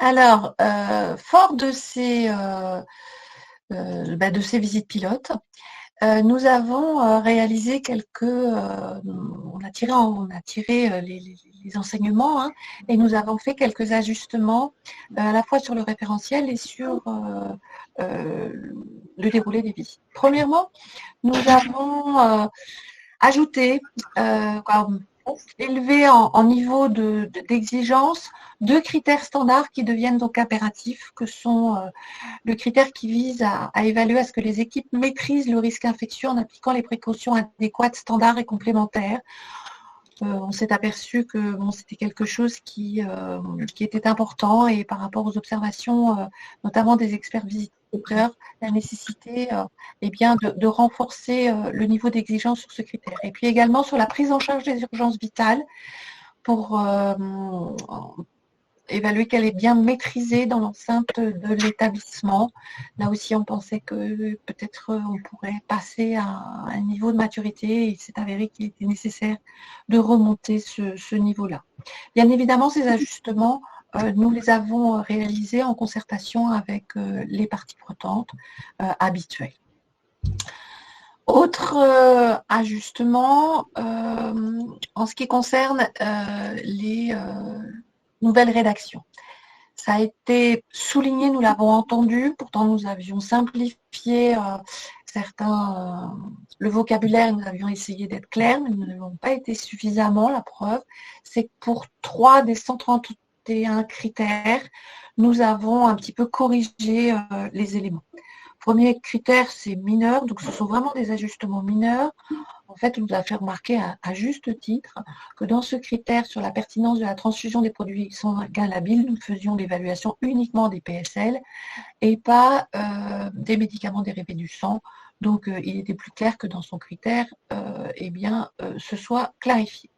Alors, fort de ces visites pilotes, nous avons réalisé on a tiré les enseignements, hein, et nous avons fait quelques ajustements à la fois sur le référentiel et sur le déroulé des visites. Premièrement, nous avons ajouté, élevé en niveau d'exigence deux critères standards qui deviennent donc impératifs, que sont le critère qui vise à évaluer à ce que les équipes maîtrisent le risque infectieux en appliquant les précautions adéquates, standards et complémentaires. On s'est aperçu que c'était quelque chose qui était important, et par rapport aux observations, notamment des experts visiteurs, la nécessité de renforcer le niveau d'exigence sur ce critère. Et puis également sur la prise en charge des urgences vitales pour évaluer qu'elle est bien maîtrisée dans l'enceinte de l'établissement. Là aussi, on pensait que peut-être on pourrait passer à un niveau de maturité, et il s'est avéré qu'il était nécessaire de remonter ce niveau-là. Bien évidemment, ces ajustements, nous les avons réalisés en concertation avec les parties prenantes habituelles. Autre ajustement, en ce qui concerne les nouvelle rédaction. Ça a été souligné, nous l'avons entendu, pourtant nous avions simplifié le vocabulaire, nous avions essayé d'être clairs, mais nous n'avons pas été suffisamment. La preuve, c'est que pour 3 des 131 critères, nous avons un petit peu corrigé les éléments. Premier critère, c'est mineur, donc ce sont vraiment des ajustements mineurs. En fait, on nous a fait remarquer à juste titre que dans ce critère sur la pertinence de la transfusion des produits sanguins labiles, nous faisions l'évaluation uniquement des PSL et pas des médicaments dérivés du sang. Donc, il était plus clair que dans son critère, ce soit clarifié.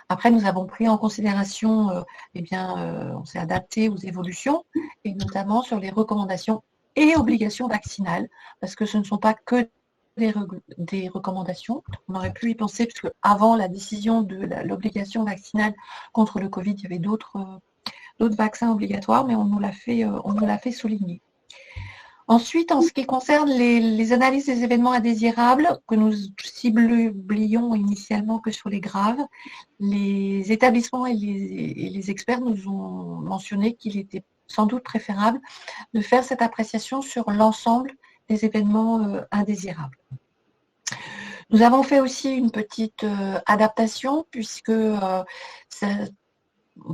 Après, nous avons pris en considération, on s'est adapté aux évolutions, et notamment sur les recommandations et obligations vaccinales, parce que ce ne sont pas que des recommandations. On aurait pu y penser, puisque avant la décision de l'obligation vaccinale contre le Covid, il y avait d'autres vaccins obligatoires, mais on nous l'a fait souligner. Ensuite, en ce qui concerne les analyses des événements indésirables, que nous ciblions initialement que sur les graves, les établissements et les experts nous ont mentionné qu'il était sans doute préférable de faire cette appréciation sur l'ensemble des événements indésirables. Nous avons fait aussi une petite adaptation, puisque ça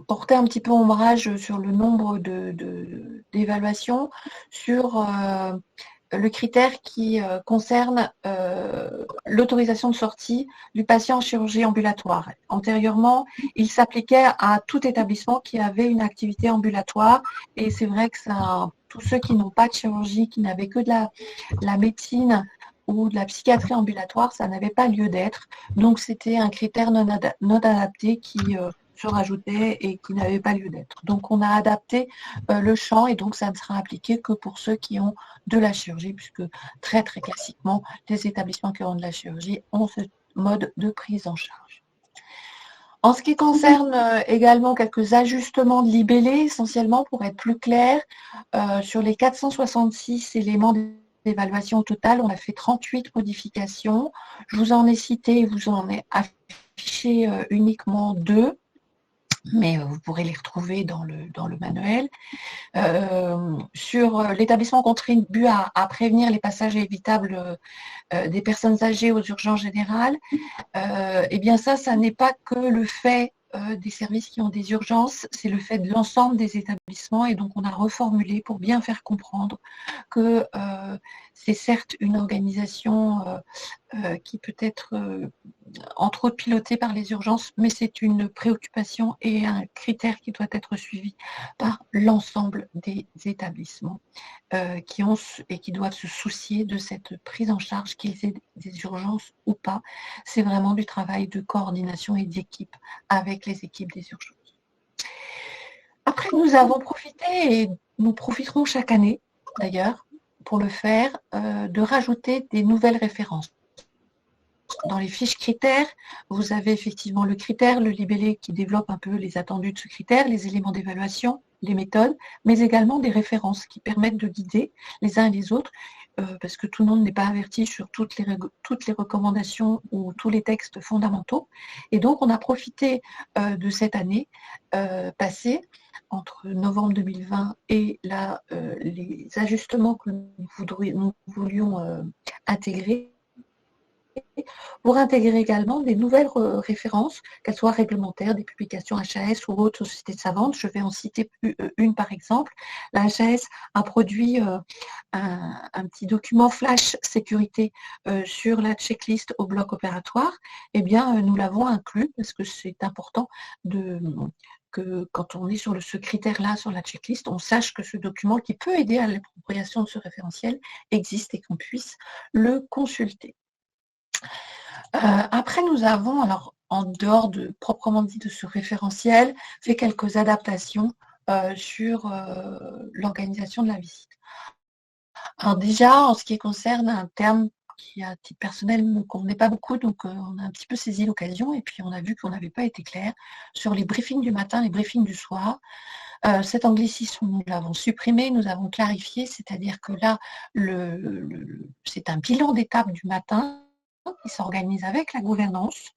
portait un petit peu ombrage sur le nombre d'évaluations, sur le critère qui concerne l'autorisation de sortie du patient en chirurgie ambulatoire. Antérieurement, il s'appliquait à tout établissement qui avait une activité ambulatoire, et c'est vrai que tous ceux qui n'ont pas de chirurgie, qui n'avaient que de la médecine ou de la psychiatrie ambulatoire, ça n'avait pas lieu d'être. Donc c'était un critère non adapté qui se rajoutait et qui n'avait pas lieu d'être. Donc on a adapté le champ, et donc ça ne sera appliqué que pour ceux qui ont de la chirurgie, puisque très très classiquement, les établissements qui ont de la chirurgie ont ce mode de prise en charge. En ce qui concerne également quelques ajustements de libellé, essentiellement pour être plus clair, sur les 466 éléments d'évaluation au total, on a fait 38 modifications. Je vous en ai cité, vous en ai affiché uniquement 2. Mais vous pourrez les retrouver dans le manuel. Sur l'établissement contribue à prévenir les passages évitables des personnes âgées aux urgences générales. Ça n'est pas que le fait des services qui ont des urgences, c'est le fait de l'ensemble des établissements, et donc on a reformulé pour bien faire comprendre que c'est certes une organisation qui peut être entre autres pilotée par les urgences, mais c'est une préoccupation et un critère qui doit être suivi par l'ensemble des établissements qui ont et qui doivent se soucier de cette prise en charge, qu'ils aient des urgences ou pas. C'est vraiment du travail de coordination et d'équipe avec les équipes des urgences. Après, nous avons profité, et nous profiterons chaque année d'ailleurs pour le faire, de rajouter des nouvelles références. Dans les fiches critères, vous avez effectivement le critère, le libellé qui développe un peu les attendus de ce critère, les éléments d'évaluation, les méthodes, mais également des références qui permettent de guider les uns et les autres, parce que tout le monde n'est pas averti sur toutes les recommandations ou tous les textes fondamentaux. Et donc, on a profité de cette année passée, entre novembre 2020 et là, les ajustements que nous voulions intégrer, pour intégrer également des nouvelles références, qu'elles soient réglementaires, des publications HAS ou autres sociétés savantes. Je vais en citer une par exemple. La HAS a produit un petit document flash sécurité sur la checklist au bloc opératoire. Eh bien, nous l'avons inclus parce que c'est important que quand on est sur ce critère-là, sur la checklist, on sache que ce document qui peut aider à l'appropriation de ce référentiel existe et qu'on puisse le consulter. Après, nous avons, alors en dehors de proprement dit de ce référentiel, fait quelques adaptations sur l'organisation de la visite. Alors déjà, en ce qui concerne un terme qui, à titre personnel, ne me convenait pas beaucoup, donc on a un petit peu saisi l'occasion et puis on a vu qu'on n'avait pas été clair sur les briefings du matin, les briefings du soir. Cet anglicisme, nous l'avons supprimé, nous avons clarifié, c'est-à-dire que là, c'est un bilan d'étape du matin qui s'organise avec la gouvernance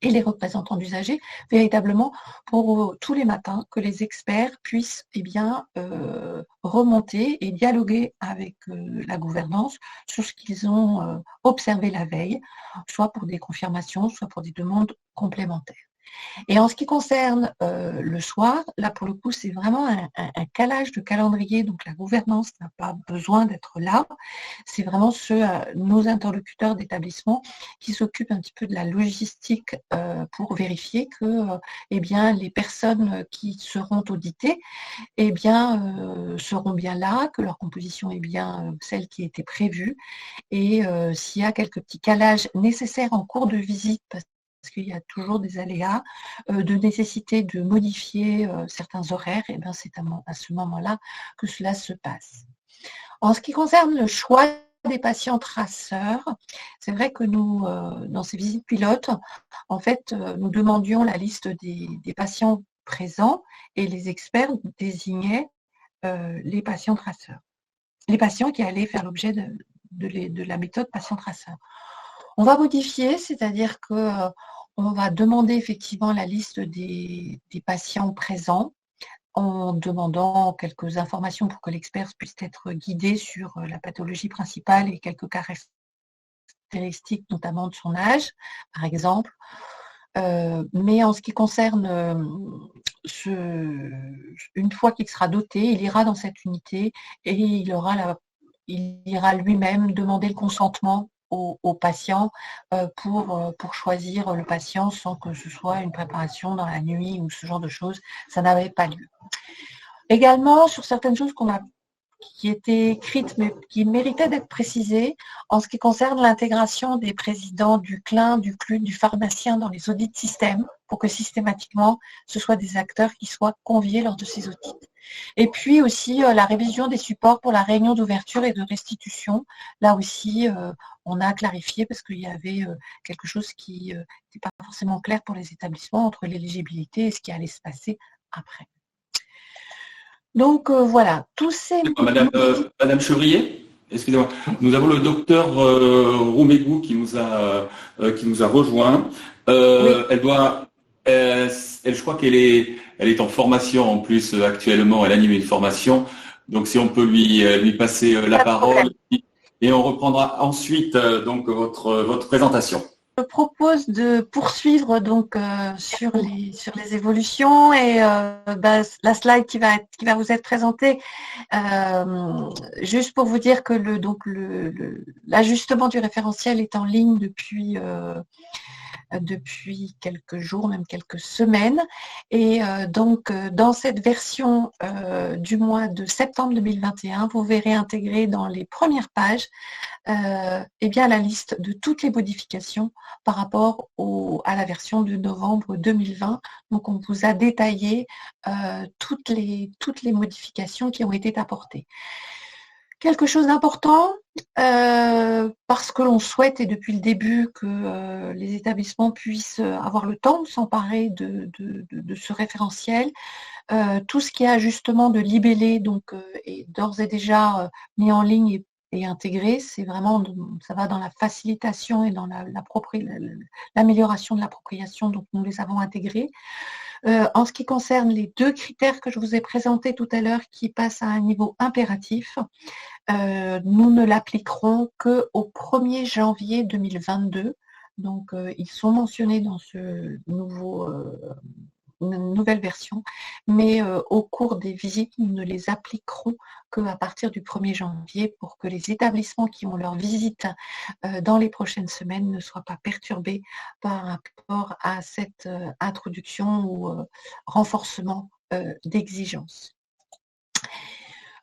et les représentants d'usagers, véritablement pour tous les matins que les experts puissent remonter et dialoguer avec la gouvernance sur ce qu'ils ont observé la veille, soit pour des confirmations, soit pour des demandes complémentaires. Et en ce qui concerne le soir, là pour le coup, c'est vraiment un calage de calendrier, donc la gouvernance n'a pas besoin d'être là. C'est vraiment nos interlocuteurs d'établissement qui s'occupent un petit peu de la logistique pour vérifier que les personnes qui seront auditées seront bien là, que leur composition est bien celle qui était prévue. Et s'il y a quelques petits calages nécessaires en cours de visite, parce qu'il y a toujours des aléas, de nécessité de modifier certains horaires, et bien c'est à ce moment-là que cela se passe. En ce qui concerne le choix des patients traceurs, c'est vrai que nous, dans ces visites pilotes, en fait, nous demandions la liste des patients présents et les experts désignaient les patients traceurs, les patients qui allaient faire l'objet de la méthode patient-traceur. On va modifier, c'est-à-dire que on va demander effectivement la liste des patients présents en demandant quelques informations pour que l'expert puisse être guidé sur la pathologie principale et quelques caractéristiques, notamment de son âge, par exemple. Mais en ce qui concerne une fois qu'il sera doté, il ira dans cette unité et il ira lui-même demander le consentement au patient pour choisir le patient sans que ce soit une préparation dans la nuit ou ce genre de choses. Ça n'avait pas lieu. Également, sur certaines choses qui étaient écrites mais qui méritaient d'être précisées, en ce qui concerne l'intégration des présidents du CLIN, du CLUD, du pharmacien dans les audits système, pour que systématiquement, ce soit des acteurs qui soient conviés lors de ces audits. Et puis aussi la révision des supports pour la réunion d'ouverture et de restitution. Là aussi, on a clarifié parce qu'il y avait quelque chose qui n'était pas forcément clair pour les établissements entre l'éligibilité et ce qui allait se passer après. Donc voilà, tous ces... Madame Chevrier, excusez-moi, nous avons le docteur Roumégou qui nous a rejoint. Oui. Je crois qu'elle est en formation en plus actuellement, elle anime une formation. Donc si on peut lui passer la parole et on reprendra ensuite donc votre présentation. Je propose de poursuivre donc sur les évolutions et la slide qui va vous être présentée, juste pour vous dire que l'ajustement du référentiel est en ligne depuis quelques jours, même quelques semaines. Et donc, dans cette version du mois de septembre 2021, vous verrez intégrer dans les premières pages la liste de toutes les modifications par rapport à la version de novembre 2020. Donc, on vous a détaillé toutes les modifications qui ont été apportées. Quelque chose d'important, parce que l'on souhaite, et depuis le début, que les établissements puissent avoir le temps de s'emparer de ce référentiel. Tout ce qui est ajustement de libellé donc, est d'ores et déjà mis en ligne et intégré. C'est vraiment, ça va dans la facilitation et dans l'amélioration de l'appropriation, donc nous les avons intégrés. En ce qui concerne les 2 critères que je vous ai présentés tout à l'heure qui passent à un niveau impératif, nous ne l'appliquerons qu'au 1er janvier 2022. Donc, ils sont mentionnés dans ce nouvelle version, mais au cours des visites, nous ne les appliquerons qu'à partir du 1er janvier pour que les établissements qui ont leur visite dans les prochaines semaines ne soient pas perturbés par rapport à cette introduction ou renforcement d'exigences.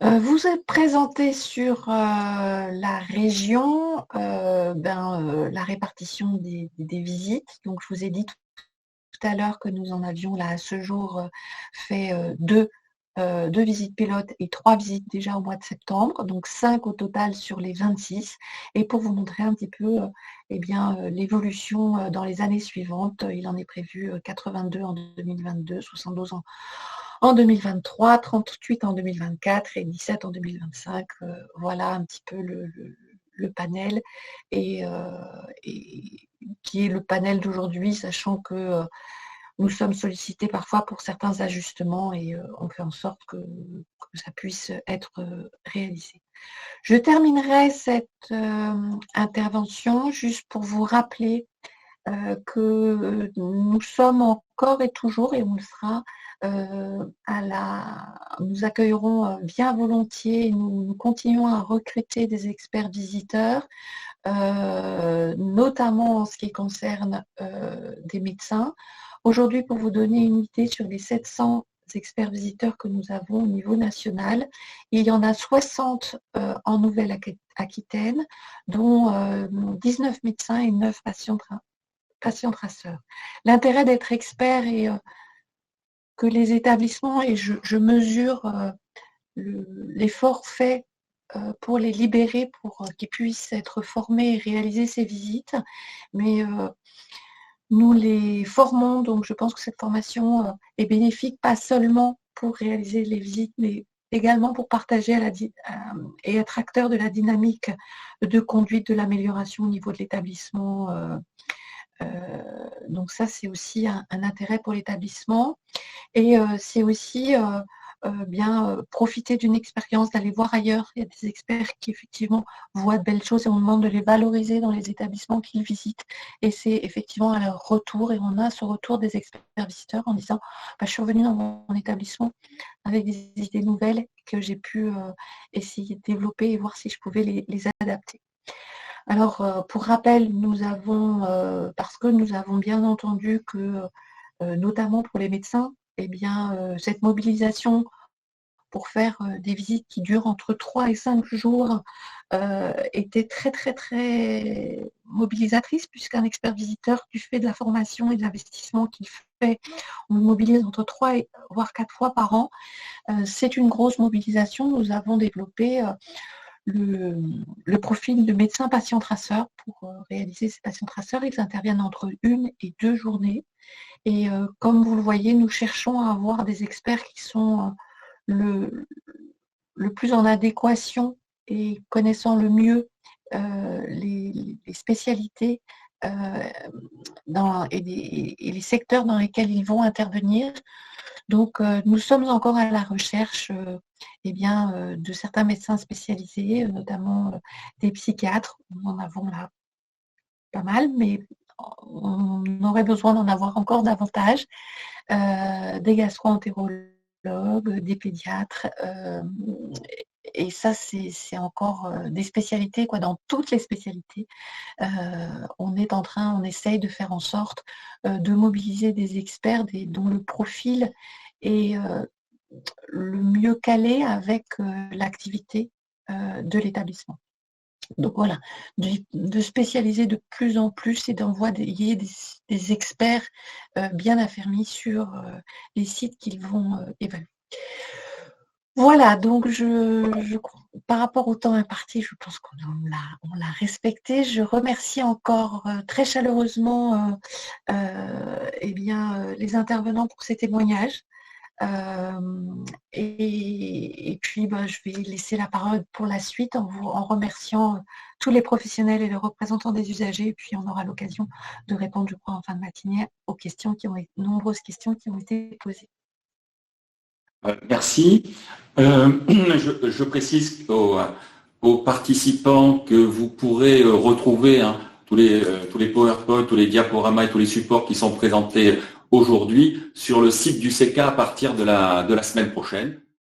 Vous êtes présenté sur la région, la répartition des visites. Donc, je vous ai dit tout à l'heure que nous en avions là à ce jour fait 2 visites pilotes et 3 visites déjà au mois de septembre, donc 5 au total sur les 26. Et pour vous montrer un petit peu l'évolution dans les années suivantes, il en est prévu 82 en 2022, 72 en 2023, 38 en 2024 et 17 en 2025. Voilà un petit peu le panel et qui est le panel d'aujourd'hui, sachant que nous sommes sollicités parfois pour certains ajustements et on fait en sorte que ça puisse être réalisé. Je terminerai cette intervention juste pour vous rappeler que nous sommes encore et toujours, et on le sera, nous accueillerons bien volontiers, nous continuons à recruter des experts visiteurs, notamment en ce qui concerne des médecins. Aujourd'hui, pour vous donner une idée sur les 700 experts visiteurs que nous avons au niveau national, il y en a 60 en Nouvelle-Aquitaine, dont 19 médecins et 9 patients traceurs. L'intérêt d'être expert est que les établissements, et je mesure l'effort fait pour les libérer, pour qu'ils puissent être formés et réaliser ces visites, mais nous les formons, donc je pense que cette formation est bénéfique, pas seulement pour réaliser les visites, mais également pour partager et être acteur de la dynamique de conduite de l'amélioration au niveau de l'établissement. Donc ça, c'est aussi un intérêt pour l'établissement. Et c'est aussi profiter d'une expérience, d'aller voir ailleurs. Il y a des experts qui effectivement voient de belles choses et on demande de les valoriser dans les établissements qu'ils visitent. Et c'est effectivement à leur retour, et on a ce retour des experts visiteurs en disant je suis revenue dans mon établissement avec des idées nouvelles que j'ai pu essayer de développer et voir si je pouvais les adapter. Alors, pour rappel, parce que nous avons bien entendu que, notamment pour les médecins, cette mobilisation pour faire des visites qui durent entre 3 et 5 jours était très, très, très mobilisatrice, puisqu'un expert visiteur, du fait de la formation et de l'investissement qu'il fait, on mobilise entre 3 voire 4 fois par an. C'est une grosse mobilisation. Nous avons développé le profil de médecin patient traceur pour réaliser ces patients traceurs. Ils interviennent entre 1 et 2 journées. Et comme vous le voyez, nous cherchons à avoir des experts qui sont le plus en adéquation et connaissant le mieux les spécialités et les secteurs dans lesquels ils vont intervenir. Donc, nous sommes encore à la recherche de certains médecins spécialisés, notamment des psychiatres. Nous en avons là pas mal, mais on aurait besoin d'en avoir encore davantage. Des gastro-entérologues, des pédiatres. Et ça, c'est encore des spécialités, dans toutes les spécialités. On essaye de faire en sorte de mobiliser des experts dont le profil est le mieux calé avec l'activité de l'établissement. Donc voilà, de spécialiser de plus en plus et d'envoyer des experts bien affermis sur les sites qu'ils vont évaluer. Voilà, donc par rapport au temps imparti, je pense on l'a respecté. Je remercie encore très chaleureusement les intervenants pour ces témoignages. Et puis, je vais laisser la parole pour la suite en remerciant tous les professionnels et les représentants des usagers. Et puis, on aura l'occasion de répondre, je crois, en fin de matinée aux nombreuses questions qui ont été posées. Merci. Je précise aux participants que vous pourrez retrouver tous les PowerPoint, tous les diaporamas et tous les supports qui sont présentés aujourd'hui sur le site du CECA à partir de la semaine prochaine.